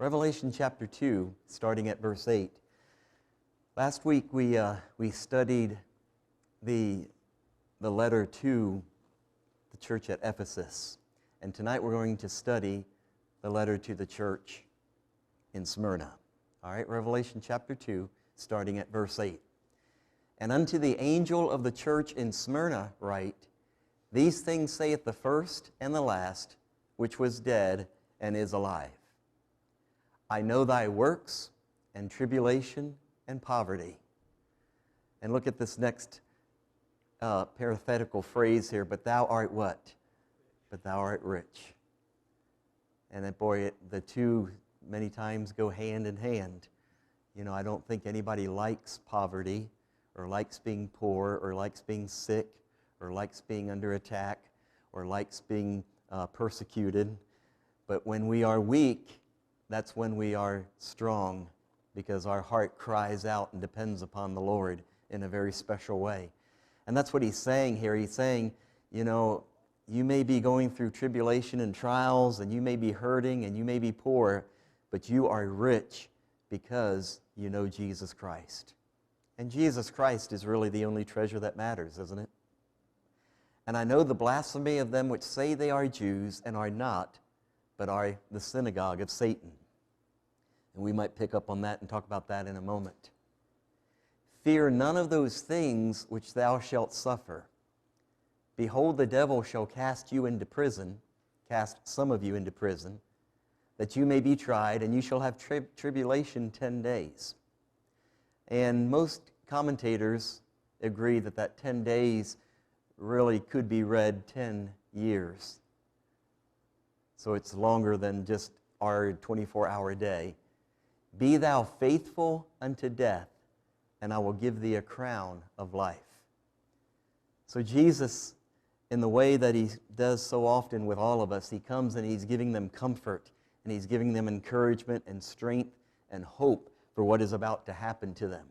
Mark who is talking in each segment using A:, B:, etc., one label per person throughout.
A: Revelation chapter 2, starting at verse 8. Last week we studied the letter to the church at Ephesus. And tonight we're going to study the letter to the church in Smyrna. All right, Revelation chapter 2, starting at verse 8. And unto the angel of the church in Smyrna write, These things saith the first and the last, which was dead and is alive. I know thy works and tribulation and poverty. And look at this next parenthetical phrase here, but thou art what? But thou art rich. And then, boy, the two many times go hand in hand. You know, I don't think anybody likes poverty or likes being poor or likes being sick or likes being under attack or likes being persecuted. But when we are weak, that's when we are strong, because our heart cries out and depends upon the Lord in a very special way. And that's what he's saying here. He's saying, you know, you may be going through tribulation and trials, and you may be hurting, and you may be poor, but you are rich because you know Jesus Christ. And Jesus Christ is really the only treasure that matters, isn't it? And I know the blasphemy of them which say they are Jews and are not, but are the synagogue of Satan. And we might pick up on that and talk about that in a moment. Fear none of those things which thou shalt suffer. Behold, the devil shall cast you into prison, cast some of you into prison, that you may be tried, and you shall have tribulation 10 days. And most commentators agree that that 10 days really could be read 10 years. So it's longer than just our 24-hour day. Be thou faithful unto death, and I will give thee a crown of life. So Jesus, in the way that he does so often with all of us, he comes and he's giving them comfort, and he's giving them encouragement and strength and hope for what is about to happen to them.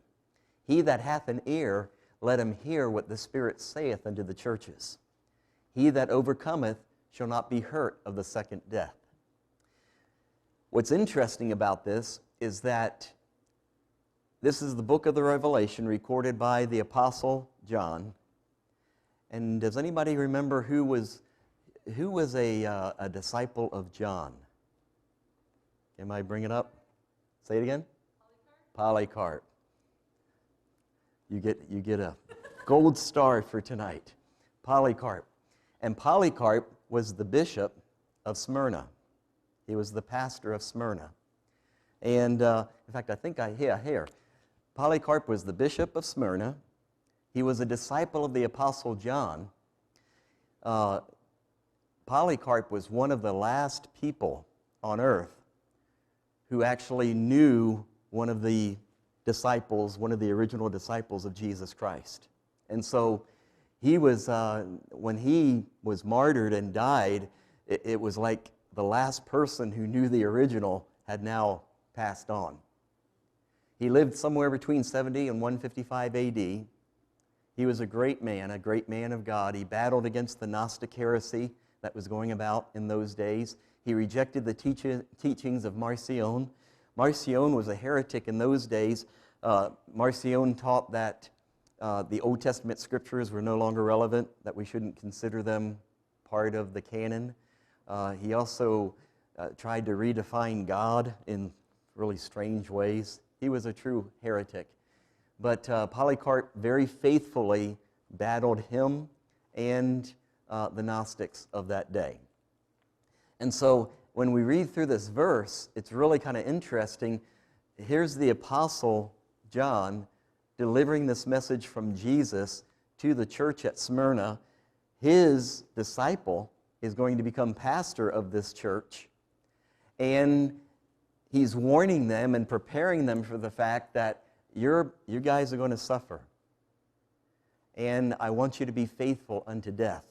A: He that hath an ear, let him hear what the Spirit saith unto the churches. He that overcometh shall not be hurt of the second death. What's interesting about this is that this is the book of the Revelation recorded by the Apostle John. And does anybody remember who was a disciple of John? Can I bring it up? Say it again? Polycarp. You get a gold star for tonight. Polycarp. And Polycarp was the bishop of Smyrna. He was the pastor of Smyrna. And in fact, I think here. Polycarp was the bishop of Smyrna. He was a disciple of the Apostle John. Polycarp was one of the last people on earth who actually knew one of the original disciples of Jesus Christ. And so he was, when he was martyred and died, it was like the last person who knew the original had now passed on. He lived somewhere between 70 and 155 AD. He was a great man of God. He battled against the Gnostic heresy that was going about in those days. He rejected the teachings of Marcion. Marcion was a heretic in those days. Marcion taught that the Old Testament scriptures were no longer relevant, that we shouldn't consider them part of the canon. He also tried to redefine God in really strange ways. He was a true heretic. But Polycarp very faithfully battled him and the Gnostics of that day. And so when we read through this verse, it's really kind of interesting. Here's the Apostle John delivering this message from Jesus to the church at Smyrna. His disciple is going to become pastor of this church. And he's warning them and preparing them for the fact that you guys are going to suffer. And I want you to be faithful unto death.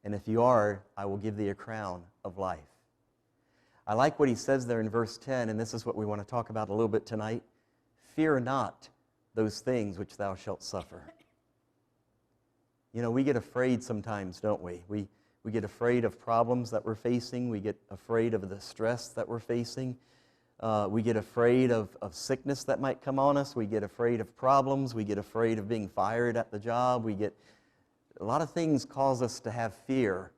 A: And if you are, I will give thee a crown of life. I like what he says there in verse 10, and this is what we want to talk about a little bit tonight. Fear not those things which thou shalt suffer. You know, we get afraid sometimes, don't we? We get afraid of problems that we're facing. We get afraid of the stress that we're facing. We get afraid of sickness that might come on us. We get afraid of problems. We get afraid of being fired at the job. A lot of things cause us to have fear.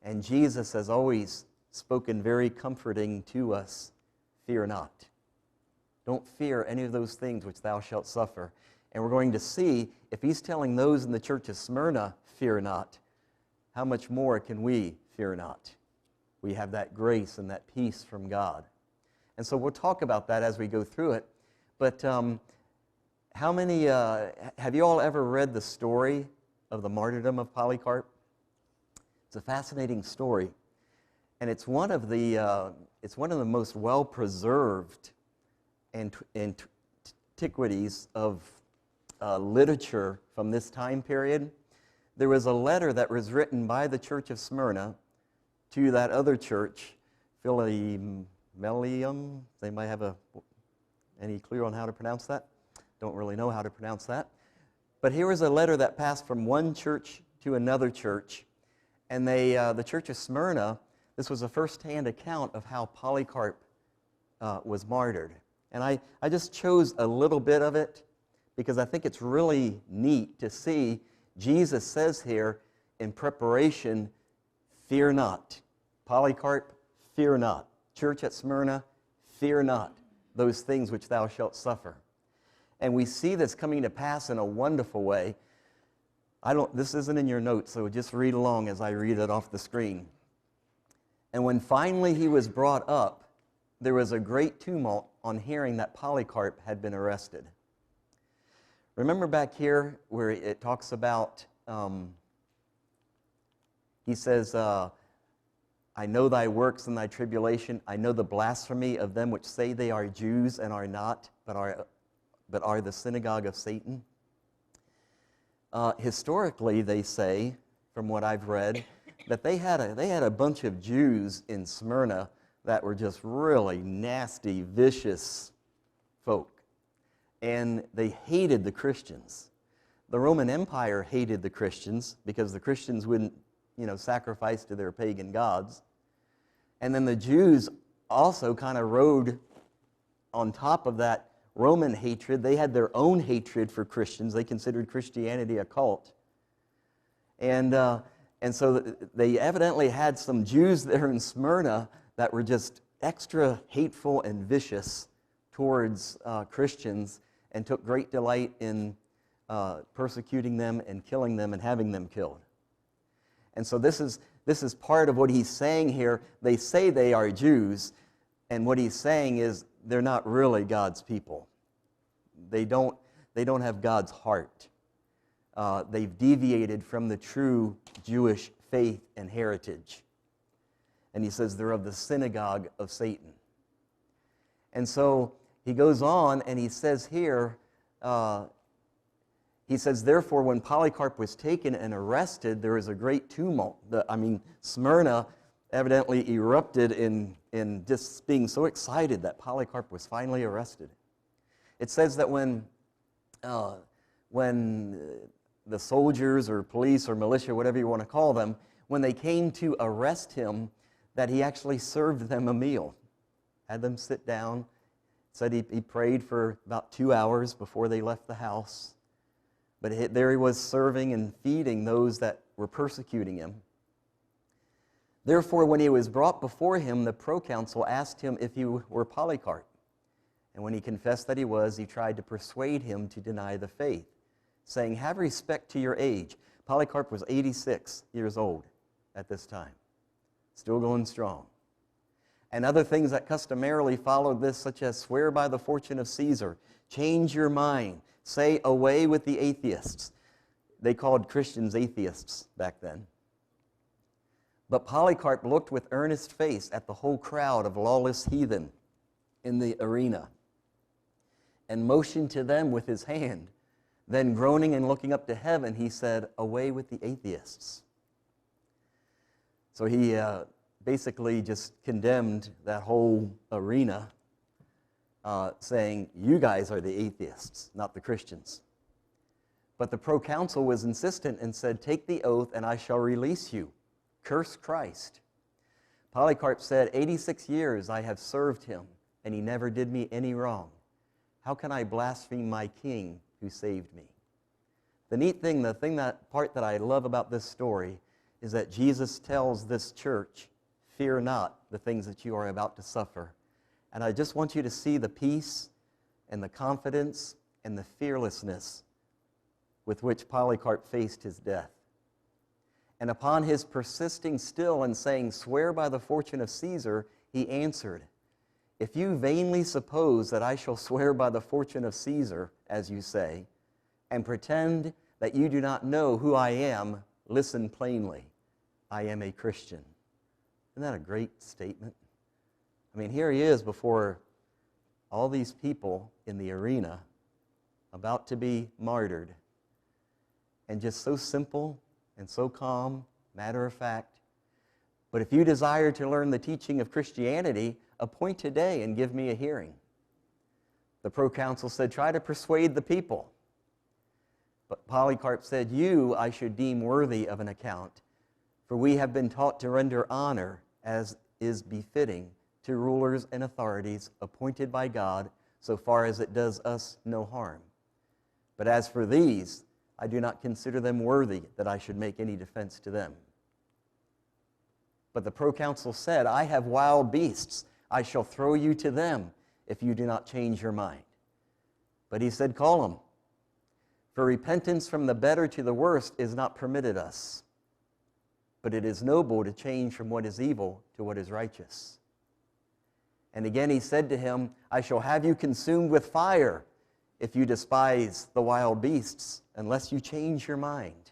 A: And Jesus has always spoken very comforting to us. Fear not. Don't fear any of those things which thou shalt suffer. And we're going to see, if he's telling those in the church of Smyrna, fear not, how much more can we fear not? We have that grace and that peace from God. And so we'll talk about that as we go through it. But how many, have you all ever read the story of the martyrdom of Polycarp? It's a fascinating story. And it's one of the most well-preserved antiquities of literature from this time period. There was a letter that was written by the church of Smyrna to that other church, Philomelium. They might have any clue on how to pronounce that? Don't really know how to pronounce that. But here was a letter that passed from one church to another church. And the church of Smyrna, this was a first-hand account of how Polycarp was martyred. And I just chose a little bit of it because I think it's really neat to see Jesus says here in preparation, fear not. Polycarp, fear not. Church at Smyrna, fear not those things which thou shalt suffer. And we see this coming to pass in a wonderful way. This isn't in your notes, so just read along as I read it off the screen. And when finally he was brought up, there was a great tumult on hearing that Polycarp had been arrested. Remember back here where it talks about, he says, I know thy works and thy tribulation. I know the blasphemy of them which say they are Jews and are not, but are the synagogue of Satan. Historically, they say, from what I've read, that they had a bunch of Jews in Smyrna that were just really nasty, vicious folk. And they hated the Christians. The Roman Empire hated the Christians because the Christians wouldn't, sacrifice to their pagan gods. And then the Jews also kind of rode on top of that Roman hatred. They had their own hatred for Christians. They considered Christianity a cult. And so they evidently had some Jews there in Smyrna that were just extra hateful and vicious towards Christians and took great delight in persecuting them and killing them and having them killed. And so this is part of what he's saying here. They say they are Jews, and what he's saying is they're not really God's people. They don't have God's heart. They've deviated from the true Jewish faith and heritage. And he says they're of the synagogue of Satan. And so he goes on and he says here, therefore, when Polycarp was taken and arrested, there was a great tumult. Smyrna evidently erupted in just being so excited that Polycarp was finally arrested. It says that when the soldiers or police or militia, whatever you want to call them, when they came to arrest him, that he actually served them a meal, had them sit down, said he prayed for about 2 hours before they left the house. But there he was serving and feeding those that were persecuting him. Therefore, when he was brought before him, the proconsul asked him if he were Polycarp. And when he confessed that he was, he tried to persuade him to deny the faith, saying, have respect to your age. Polycarp was 86 years old at this time, still going strong. And other things that customarily followed this, such as swear by the fortune of Caesar, change your mind, say away with the atheists. They called Christians atheists back then. But Polycarp looked with earnest face at the whole crowd of lawless heathen in the arena and motioned to them with his hand. Then groaning and looking up to heaven, he said, away with the atheists. So he basically just condemned that whole arena, saying, you guys are the atheists, not the Christians. But the proconsul was insistent and said, take the oath and I shall release you. Curse Christ. Polycarp said, 86 years I have served him and he never did me any wrong. How can I blaspheme my king who saved me? The neat thing, part that I love about this story is that Jesus tells this church, fear not the things that you are about to suffer. And I just want you to see the peace and the confidence and the fearlessness with which Polycarp faced his death. And upon his persisting still and saying, swear by the fortune of Caesar, he answered, if you vainly suppose that I shall swear by the fortune of Caesar, as you say, and pretend that you do not know who I am, listen plainly. I am a Christian. Isn't that a great statement? I mean, here he is before all these people in the arena about to be martyred. And just so simple and so calm, matter of fact. But if you desire to learn the teaching of Christianity, appoint a day and give me a hearing. The proconsul said, try to persuade the people. But Polycarp said, you I should deem worthy of an account, for we have been taught to render honor as is befitting to rulers and authorities appointed by God, so far as it does us no harm. But as for these, I do not consider them worthy that I should make any defense to them. But the proconsul said, I have wild beasts. I shall throw you to them if you do not change your mind. But he said, call them. For repentance from the better to the worse is not permitted us. But it is noble to change from what is evil to what is righteous. And again he said to him, I shall have you consumed with fire if you despise the wild beasts, unless you change your mind.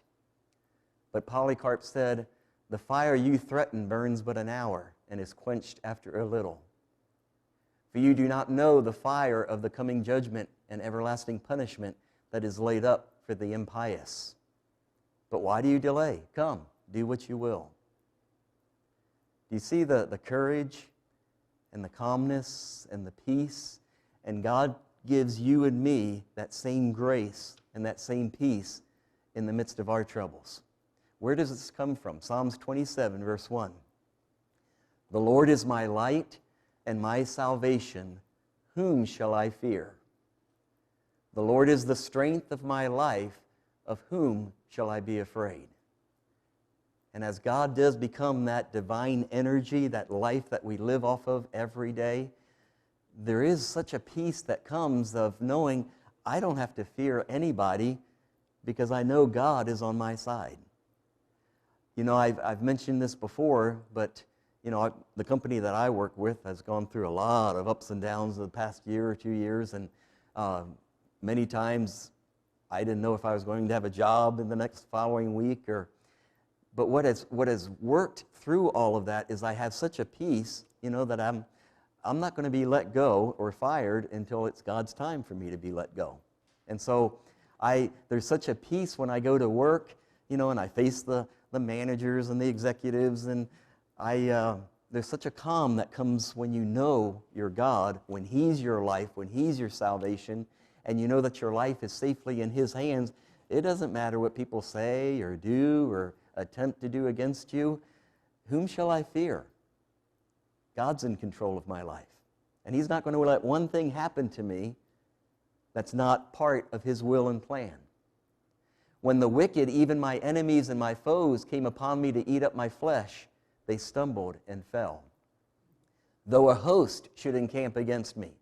A: But Polycarp said, the fire you threaten burns but an hour and is quenched after a little. For you do not know the fire of the coming judgment and everlasting punishment that is laid up for the impious. But why do you delay? Come, do what you will. Do you see the courage and the calmness and the peace? And God gives you and me that same grace and that same peace in the midst of our troubles. Where does this come from? Psalms 27, verse 1. The Lord is my light and my salvation. Whom shall I fear? The Lord is the strength of my life. Of whom shall I be afraid? And as God does become that divine energy, that life that we live off of every day, there is such a peace that comes of knowing I don't have to fear anybody because I know God is on my side. You know, I've mentioned this before, but you know, the company that I work with has gone through a lot of ups and downs the past year or 2 years, and many times I didn't know if I was going to have a job in the next following week. But what has worked through all of that is I have such a peace, you know, that I'm not going to be let go or fired until it's God's time for me to be let go. And so there's such a peace when I go to work, you know, and I face the managers and the executives, and there's such a calm that comes when you know your God, when He's your life, when He's your salvation, and you know that your life is safely in His hands. It doesn't matter what people say or do or attempt to do against you. Whom shall I fear? God's in control of my life. And He's not going to let one thing happen to me that's not part of His will and plan. When the wicked, even my enemies and my foes, came upon me to eat up my flesh, they stumbled and fell. Though a host should encamp against me,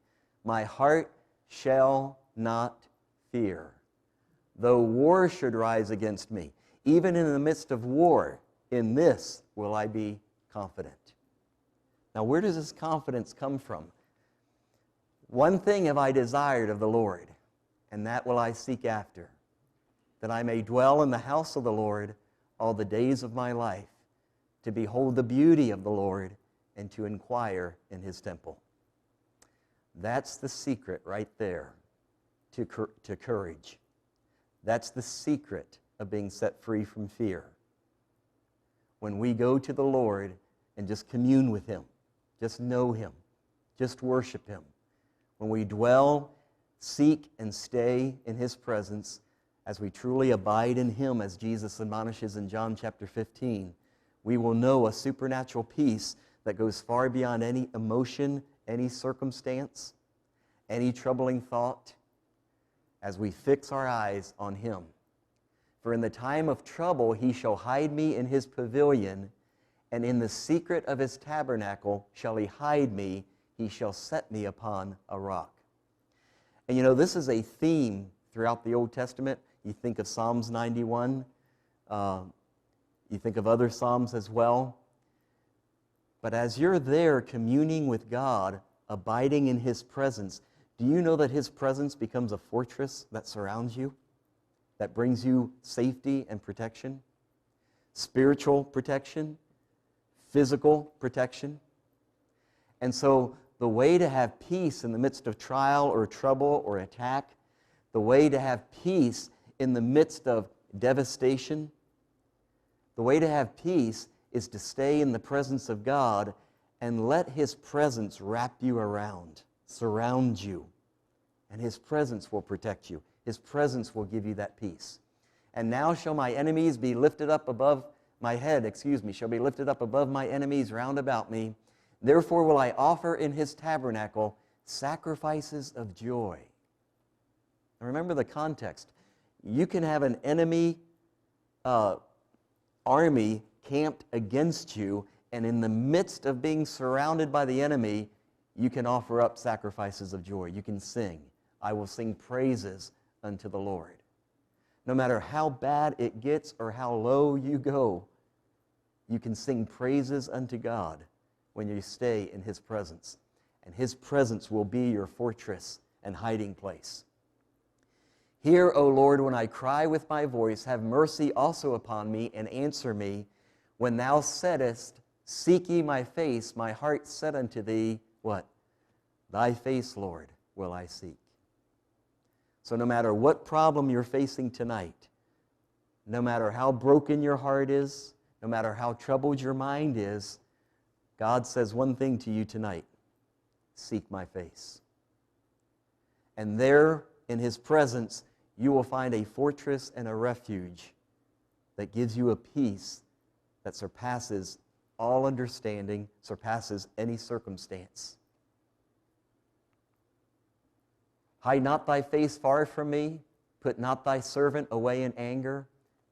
A: my heart shall not fear. Though war should rise against me, even in the midst of war, in this will I be confident. Now, where does this confidence come from? One thing have I desired of the Lord, and that will I seek after, that I may dwell in the house of the Lord all the days of my life, to behold the beauty of the Lord and to inquire in His temple. That's the secret right there to courage. That's the secret of being set free from fear. When we go to the Lord and just commune with Him, just know Him, just worship Him. When we dwell, seek, and stay in His presence, as we truly abide in Him, as Jesus admonishes in John chapter 15, we will know a supernatural peace that goes far beyond any emotion any circumstance, any troubling thought, as we fix our eyes on Him. For in the time of trouble He shall hide me in His pavilion, and in the secret of His tabernacle shall He hide me. He shall set me upon a rock. And you know, this is a theme throughout the Old Testament. You think of Psalms 91. You think of other Psalms as well. But as you're there communing with God, abiding in His presence, do you know that His presence becomes a fortress that surrounds you, that brings you safety and protection? Spiritual protection, physical protection. And so the way to have peace in the midst of trial or trouble or attack, the way to have peace in the midst of devastation, the way to have peace is to stay in the presence of God and let His presence wrap you around, surround you. And His presence will protect you. His presence will give you that peace. And now shall my enemies be lifted up above my head, shall be lifted up above my enemies round about me. Therefore will I offer in His tabernacle sacrifices of joy. Now remember the context. You can have an enemy army camped against you, and in the midst of being surrounded by the enemy, you can offer up sacrifices of joy. You can sing, I will sing praises unto the Lord. No matter how bad it gets or how low you go, you can sing praises unto God when you stay in His presence. And His presence will be your fortress and hiding place. Hear, O Lord, when I cry with my voice, have mercy also upon me and answer me. When Thou saidest, seek ye my face, my heart said unto Thee, what? Thy face, Lord, will I seek. So no matter what problem you're facing tonight, no matter how broken your heart is, no matter how troubled your mind is, God says one thing to you tonight: seek my face. And there in His presence, you will find a fortress and a refuge that gives you a peace that surpasses all understanding, surpasses any circumstance. Hide not thy face far from me, put not thy servant away in anger.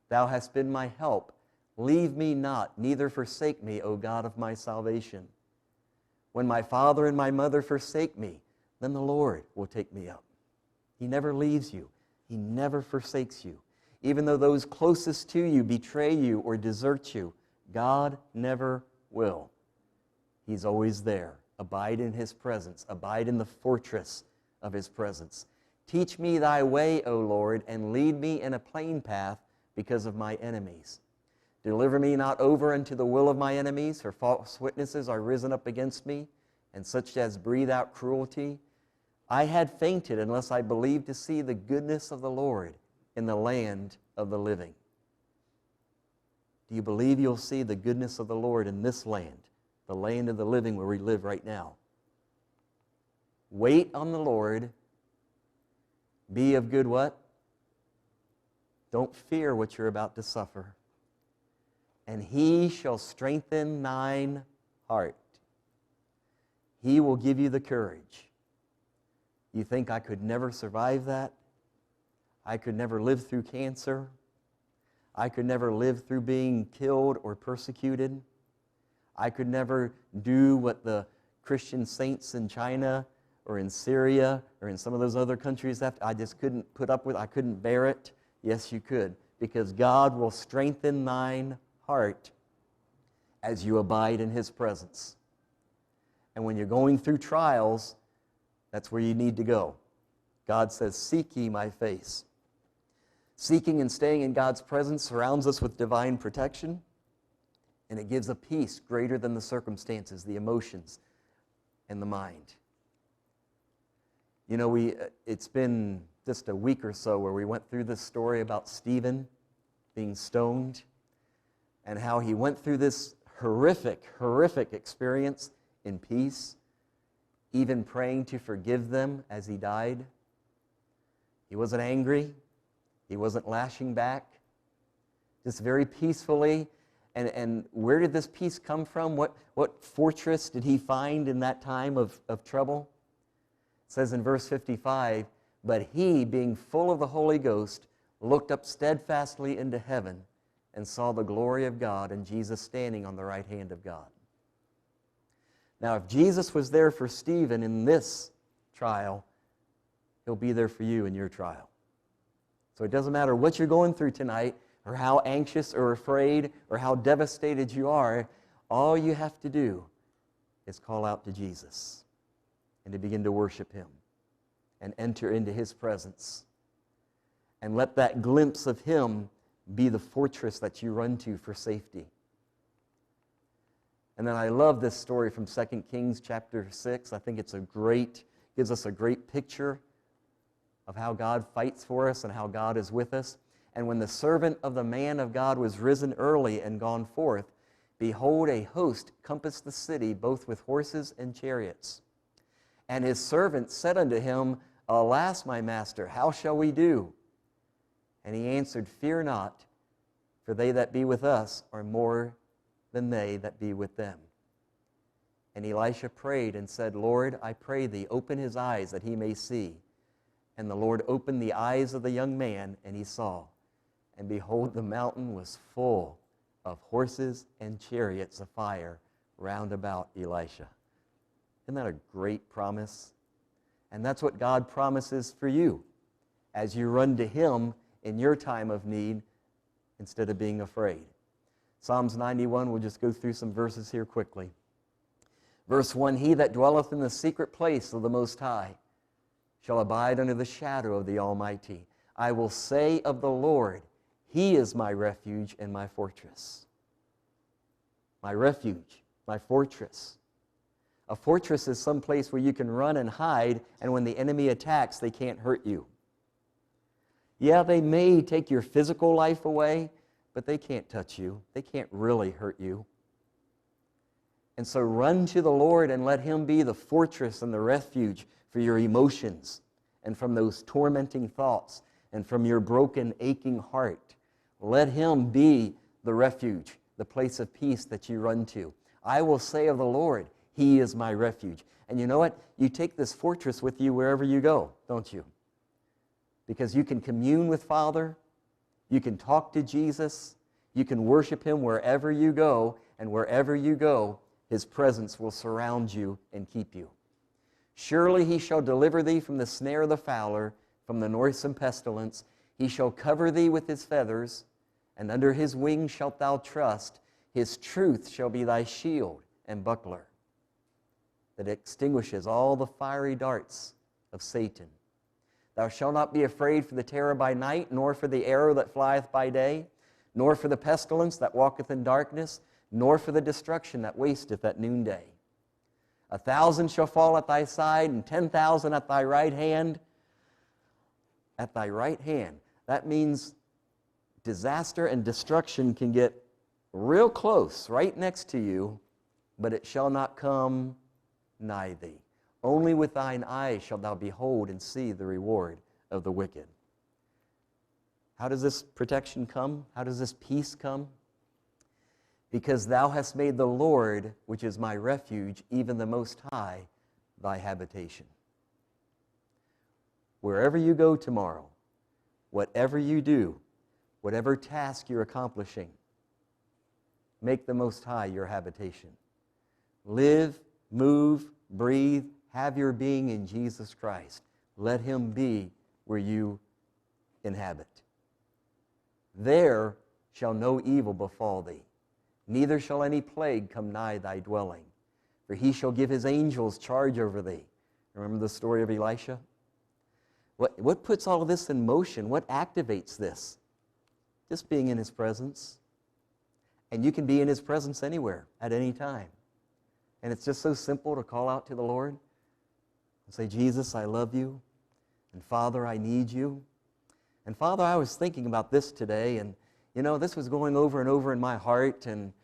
A: Thou hast been my help. Leave me not, neither forsake me, O God of my salvation. When my father and my mother forsake me, then the Lord will take me up. He never leaves you. He never forsakes you. Even though those closest to you betray you or desert you, God never will. He's always there. Abide in His presence. Abide in the fortress of His presence. Teach me thy way, O Lord, and lead me in a plain path because of my enemies. Deliver me not over unto the will of my enemies, for false witnesses are risen up against me, and such as breathe out cruelty. I had fainted unless I believed to see the goodness of the Lord in the land of the living. Do you believe you'll see the goodness of the Lord in this land, the land of the living where we live right now? Wait on the Lord. Be of good what? Don't fear what you're about to suffer. And He shall strengthen thine heart. He will give you the courage. You think, I could never survive that? I could never live through cancer? I could never live through being killed or persecuted? I could never do what the Christian saints in China or in Syria or in some of those other countries have? I just couldn't put up with, I couldn't bear it. Yes, you could, because God will strengthen thine heart as you abide in His presence. And when you're going through trials, that's where you need to go. God says, seek ye my face. Seeking and staying in God's presence surrounds us with divine protection, and it gives a peace greater than the circumstances, the emotions, and the mind. You know, it's been just a week or so where we went through this story about Stephen being stoned and how he went through this horrific experience in peace, even praying to forgive them as he died. He wasn't angry. He wasn't lashing back. Just very peacefully, And where did this peace come from? What fortress did he find in that time of trouble? It says in verse 55, "But he, being full of the Holy Ghost, looked up steadfastly into heaven and saw the glory of God and Jesus standing on the right hand of God." Now, if Jesus was there for Stephen in this trial, he'll be there for you in your trial. So it doesn't matter what you're going through tonight, or how anxious or afraid or how devastated you are, all you have to do is call out to Jesus and to begin to worship him and enter into his presence. And let that glimpse of him be the fortress that you run to for safety. And then I love this story from 2 Kings chapter 6. I think gives us a great picture of how God fights for us and how God is with us. "And when the servant of the man of God was risen early and gone forth, behold, a host compassed the city, both with horses and chariots. And his servant said unto him, Alas, my master, how shall we do? And he answered, Fear not, for they that be with us are more than they that be with them. And Elisha prayed and said, Lord, I pray thee, open his eyes that he may see. And the Lord opened the eyes of the young man, and he saw. And behold, the mountain was full of horses and chariots of fire round about Elisha." Isn't that a great promise? And that's what God promises for you as you run to him in your time of need instead of being afraid. Psalms 91, we'll just go through some verses here quickly. Verse 1, "He that dwelleth in the secret place of the Most High shall abide under the shadow of the Almighty. I will say of the Lord, He is my refuge and my fortress." My refuge, my fortress. A fortress is some place where you can run and hide, and when the enemy attacks, they can't hurt you. Yeah, they may take your physical life away, but they can't touch you. They can't really hurt you. And so run to the Lord and let him be the fortress and the refuge for your emotions and from those tormenting thoughts and from your broken, aching heart. Let him be the refuge, the place of peace that you run to. I will say of the Lord, He is my refuge. And you know what? You take this fortress with you wherever you go, don't you? Because you can commune with Father, you can talk to Jesus, you can worship him wherever you go, and wherever you go, his presence will surround you and keep you. Surely he shall deliver thee from the snare of the fowler, from the noisome pestilence. He shall cover thee with his feathers, and under his wings shalt thou trust. His truth shall be thy shield and buckler, that extinguishes all the fiery darts of Satan. Thou shalt not be afraid for the terror by night, nor for the arrow that flieth by day, nor for the pestilence that walketh in darkness, nor for the destruction that wasteth at noonday. 1,000 shall fall at thy side, and 10,000 at thy right hand. At thy right hand. That means disaster and destruction can get real close, right next to you, but it shall not come nigh thee. Only with thine eyes shalt thou behold and see the reward of the wicked. How does this protection come? How does this peace come? Because thou hast made the Lord, which is my refuge, even the Most High, thy habitation. Wherever you go tomorrow, whatever you do, whatever task you're accomplishing, make the Most High your habitation. Live, move, breathe, have your being in Jesus Christ. Let him be where you inhabit. There shall no evil befall thee, neither shall any plague come nigh thy dwelling. For he shall give his angels charge over thee. Remember the story of Elisha? What puts all of this in motion? What activates this? Just being in his presence. And you can be in his presence anywhere, at any time. And it's just so simple to call out to the Lord and say, Jesus, I love you. And Father, I need you. And Father, I was thinking about this today, and you know, this was going over and over in my heart, and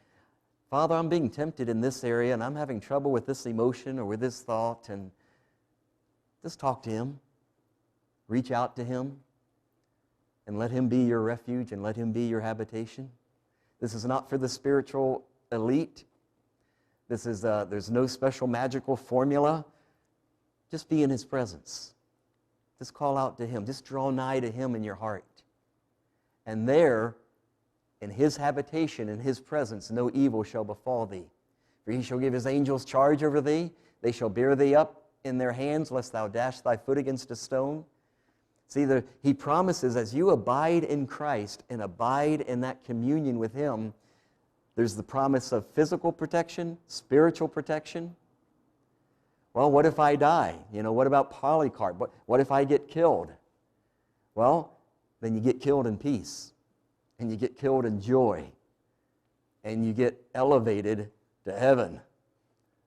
A: Father, I'm being tempted in this area, and I'm having trouble with this emotion or with this thought, and just talk to him. Reach out to him, and let him be your refuge, and let him be your habitation. This is not for the spiritual elite. There's no special magical formula. Just be in His presence. Just call out to Him. Just draw nigh to Him in your heart. And there, in His habitation, in His presence, no evil shall befall thee. For He shall give His angels charge over thee. They shall bear thee up in their hands, lest thou dash thy foot against a stone. See, He promises, as you abide in Christ and abide in that communion with Him, there's the promise of physical protection, spiritual protection. Well, what if I die? What about Polycarp? What if I get killed? Well, then you get killed in peace, and you get killed in joy, and you get elevated to heaven.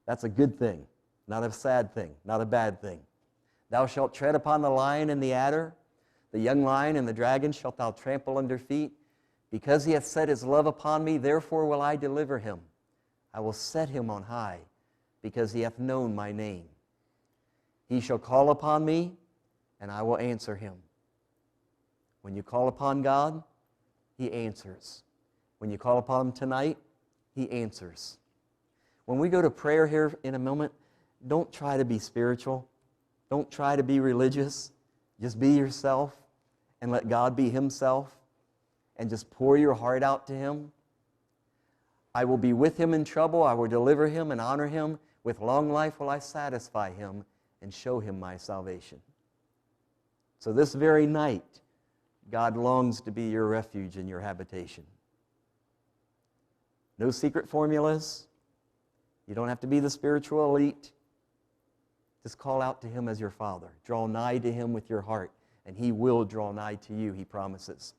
A: That's a good thing, not a sad thing, not a bad thing. Thou shalt tread upon the lion and the adder, the young lion and the dragon shalt thou trample under feet. Because he hath set his love upon me, therefore will I deliver him. I will set him on high, because he hath known my name. He shall call upon me, and I will answer him. When you call upon God, He answers. When you call upon Him tonight, He answers. When we go to prayer here in a moment, don't try to be spiritual. Don't try to be religious. Just be yourself and let God be Himself, and just pour your heart out to Him. I will be with him in trouble. I will deliver him and honor him. With long life will I satisfy him and show him my salvation. So this very night, God longs to be your refuge and your habitation. No secret formulas. You don't have to be the spiritual elite. Just call out to Him as your Father. Draw nigh to Him with your heart, and He will draw nigh to you, He promises.